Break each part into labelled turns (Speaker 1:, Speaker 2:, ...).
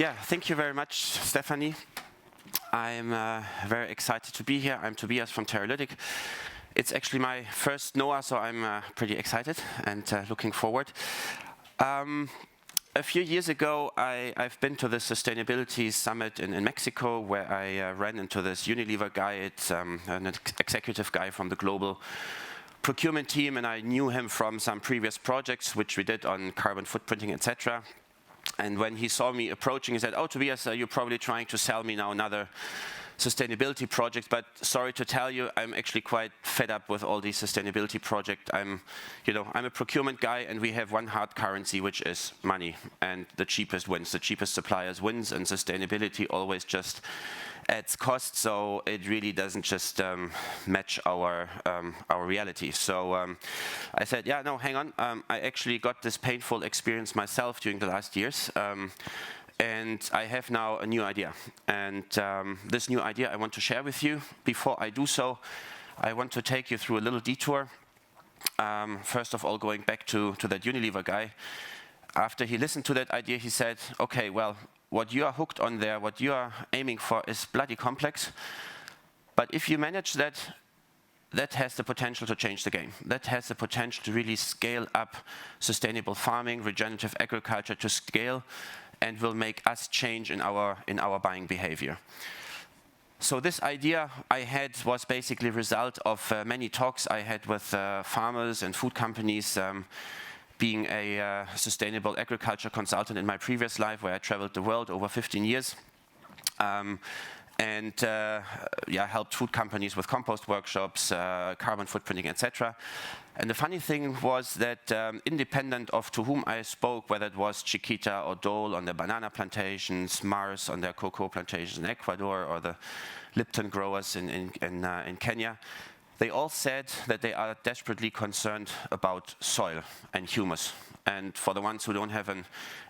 Speaker 1: Yeah, thank you very much, Stephanie. I'm very excited to be here. I'm Tobias from Terralytic. It's actually my first NOAH, so I'm pretty excited and looking forward. A few years ago, I've been to the Sustainability Summit in Mexico, where I ran into this Unilever guy. It's an executive guy from the global procurement team, and I knew him from some previous projects which we did on carbon footprinting, etc. And when he saw me approaching, he said, "Oh, Tobias, you're probably trying to sell me now another sustainability project, but sorry to tell you, I'm actually quite fed up with all these sustainability projects. I'm a procurement guy, and we have one hard currency, which is money, and the cheapest wins. The cheapest suppliers wins, and sustainability always just adds cost, so it really doesn't just match our reality." So I said, "Yeah, no, hang on. I actually got this painful experience myself during the last years." And I have now a new idea. And this new idea I want to share with you. Before I do so, I want to take you through a little detour. First of all, going back to that Unilever guy. After he listened to that idea, he said, "Okay, well, what you are hooked on there, what you are aiming for is bloody complex. But if you manage that, that has the potential to change the game. That has the potential to really scale up sustainable farming, regenerative agriculture to scale, and will make us change in our buying behavior." So this idea I had was basically a result of many talks I had with farmers and food companies, being a sustainable agriculture consultant in my previous life, where I traveled the world over 15 years. Helped food companies with compost workshops, carbon footprinting, etc. And the funny thing was that independent of to whom I spoke, whether it was Chiquita or Dole on their banana plantations, Mars on their cocoa plantations in Ecuador, or the Lipton growers in Kenya, they all said that they are desperately concerned about soil and humus. And for the ones who don't have an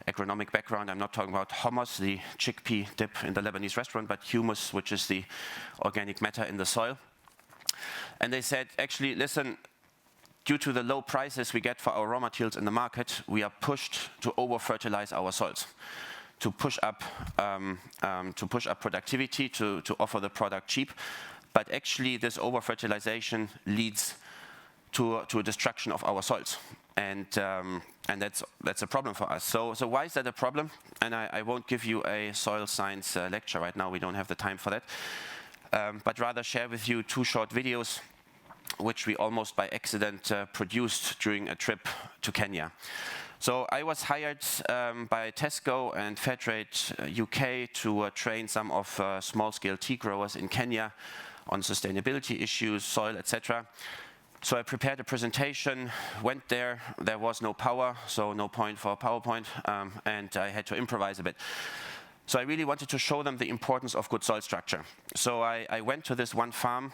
Speaker 1: agronomic background, I'm not talking about hummus, the chickpea dip in the Lebanese restaurant, but humus, which is the organic matter in the soil. And they said, actually, listen, due to the low prices we get for our raw materials in the market, we are pushed to over-fertilize our soils, to push up productivity, to offer the product cheap. But actually, this over-fertilization leads to a destruction of our soils. And that's a problem for us. So why is that a problem? And I won't give you a soil science lecture right now. We don't have the time for that. But rather share with you two short videos which we almost by accident produced during a trip to Kenya. So I was hired by Tesco and Fairtrade UK to train some of small-scale tea growers in Kenya on sustainability issues, soil, etc. So I prepared a presentation, went there. There was no power, so no point for a PowerPoint, and I had to improvise a bit. So I really wanted to show them the importance of good soil structure. So I went to this one farm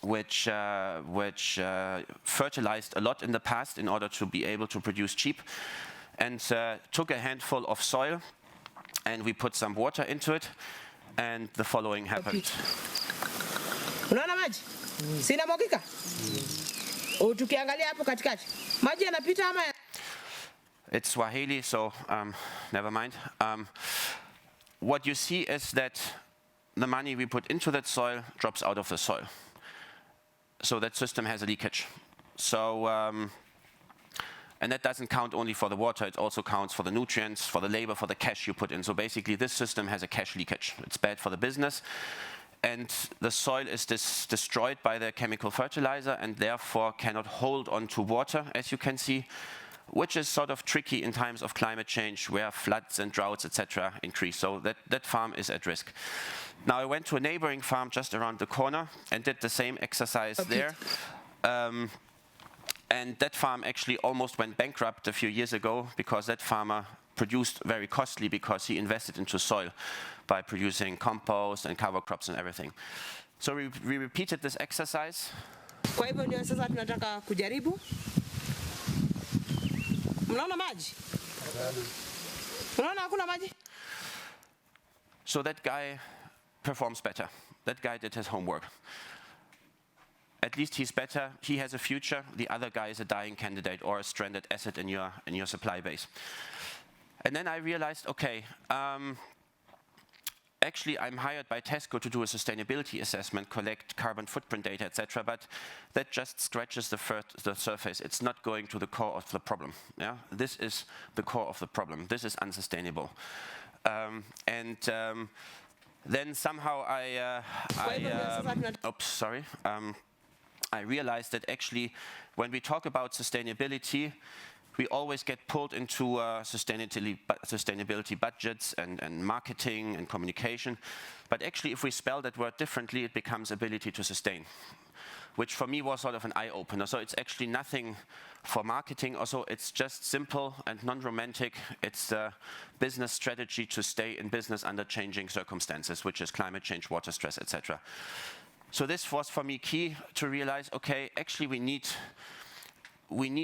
Speaker 1: which fertilized a lot in the past in order to be able to produce cheap, and took a handful of soil, and we put some water into it, and the following happened.
Speaker 2: Unaona maji? Sina mwagika? Tukiangalia hapo katikati. Maji yanapita ama?
Speaker 1: It's Swahili, so never mind. What you see is that the money we put into that soil drops out of the soil. So that system has a leakage. So, and that doesn't count only for the water, it also counts for the nutrients, for the labor, for the cash you put in. So basically this system has a cash leakage. It's bad for the business. And the soil is destroyed by the chemical fertilizer and therefore cannot hold on to water, as you can see, which is sort of tricky in times of climate change where floods and droughts, etc. increase. So that farm is at risk. Now I went to a neighboring farm just around the corner and did the same exercise there. And that farm actually almost went bankrupt a few years ago because that farmer produced very costly because he invested into soil by producing compost and cover crops and everything. So we repeated this exercise.
Speaker 2: Kwa hivyo ndio sasa tunataka kujaribu. Mnaona maji? Mnaona hakuna maji?
Speaker 1: So that guy performs better. That guy did his homework. At least he's better, he has a future. The other guy is a dying candidate or a stranded asset in your supply base. And then I realized, okay, actually I'm hired by Tesco to do a sustainability assessment, collect carbon footprint data, etc. But that just scratches the surface. It's not going to the core of the problem. Yeah, this is the core of the problem. This is unsustainable. Then somehow I realized that actually when we talk about sustainability, we always get pulled into sustainability budgets and marketing and communication. But actually, if we spell that word differently, it becomes ability to sustain, which for me was sort of an eye-opener. So it's actually nothing for marketing. Also, it's just simple and non-romantic. It's a business strategy to stay in business under changing circumstances, which is climate change, water stress, etc. So this was for me key to realize, okay, actually we need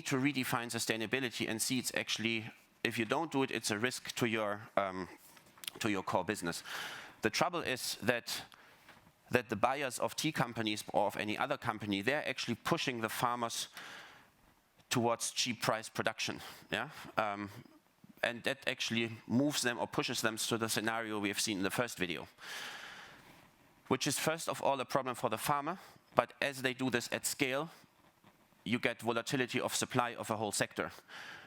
Speaker 1: to redefine sustainability and see it's actually, if you don't do it, it's a risk to your core business. The trouble is that the buyers of tea companies or of any other company, they're actually pushing the farmers towards cheap price production. Yeah? And that actually moves them or pushes them to the scenario we have seen in the first video, which is first of all a problem for the farmer, but as they do this at scale, you get volatility of supply of a whole sector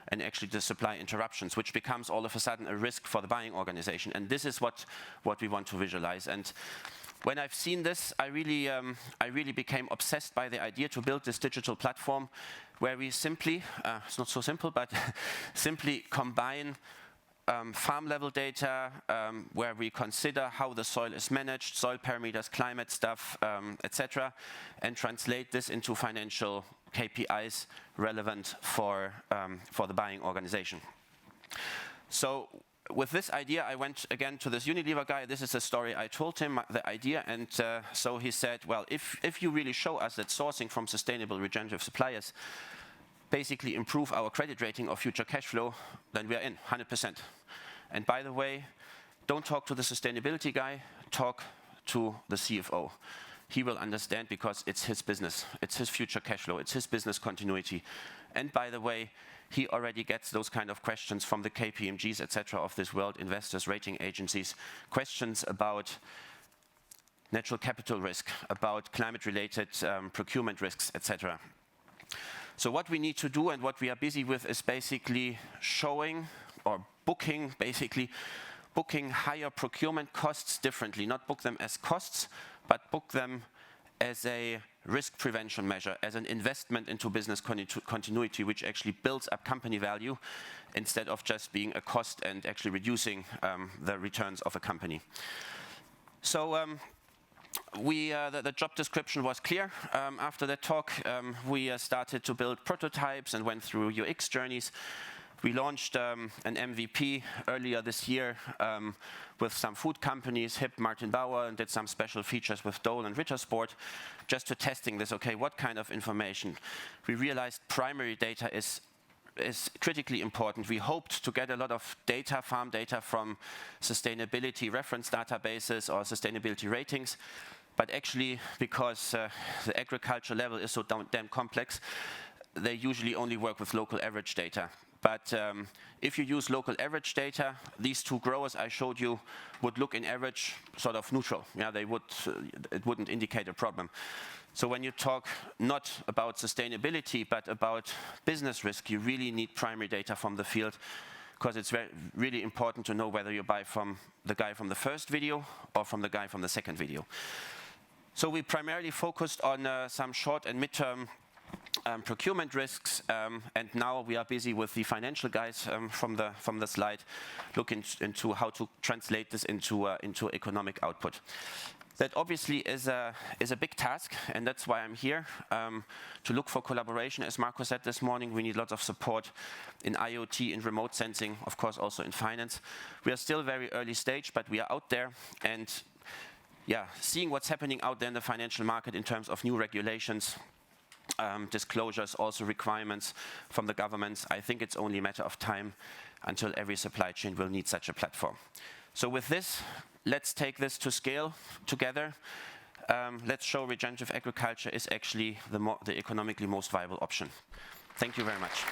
Speaker 1: and actually the supply interruptions, which becomes all of a sudden a risk for the buying organization. And this is what we want to visualize. And when I've seen this, I really became obsessed by the idea to build this digital platform where we simply, it's not so simple, but simply combine farm level data, where we consider how the soil is managed, soil parameters, climate stuff, etc., and translate this into financial KPIs relevant for the buying organization. So with this idea, I went again to this Unilever guy. This is the story I told him, the idea, and so he said, well, if you really show us that sourcing from sustainable regenerative suppliers basically improve our credit rating or future cash flow, then we are in 100%. And by the way, don't talk to the sustainability guy, talk to the CFO. He will understand because it's his business, it's his future cash flow, it's his business continuity. And by the way, he already gets those kind of questions from the KPMGs, etc. of this world, investors, rating agencies, questions about natural capital risk, about climate-related procurement risks, etc. So what we need to do and what we are busy with is basically showing or booking higher procurement costs differently, not book them as costs, but book them as a risk prevention measure, as an investment into business continuity, which actually builds up company value instead of just being a cost and actually reducing the returns of a company. So the job description was clear. After that talk, we started to build prototypes and went through UX journeys. We launched an MVP earlier this year with some food companies, HIP, Martin Bauer, and did some special features with Dole and Rittersport, just to testing this. Okay, what kind of information? We realized primary data is critically important. We hoped to get a lot of data, farm data, from sustainability reference databases or sustainability ratings, but actually, because the agriculture level is so damn complex, they usually only work with local average data. But if you use local average data, these two growers I showed you would look in average sort of neutral. Yeah, it wouldn't indicate a problem. So when you talk not about sustainability, but about business risk, you really need primary data from the field, because it's really important to know whether you buy from the guy from the first video or from the guy from the second video. So we primarily focused on some short and midterm procurement risks, and now we are busy with the financial guys from the slide, looking into how to translate this into economic output. That obviously is a big task, and that's why I'm here, to look for collaboration. As Marco said this morning, we need lots of support in IoT, in remote sensing, of course also in finance. We are still very early stage, but we are out there, and yeah, seeing what's happening out there in the financial market in terms of new regulations, disclosures, also requirements from the governments. I think it's only a matter of time until every supply chain will need such a platform. So with this, let's take this to scale together. Let's show regenerative agriculture is actually the economically most viable option. Thank you very much.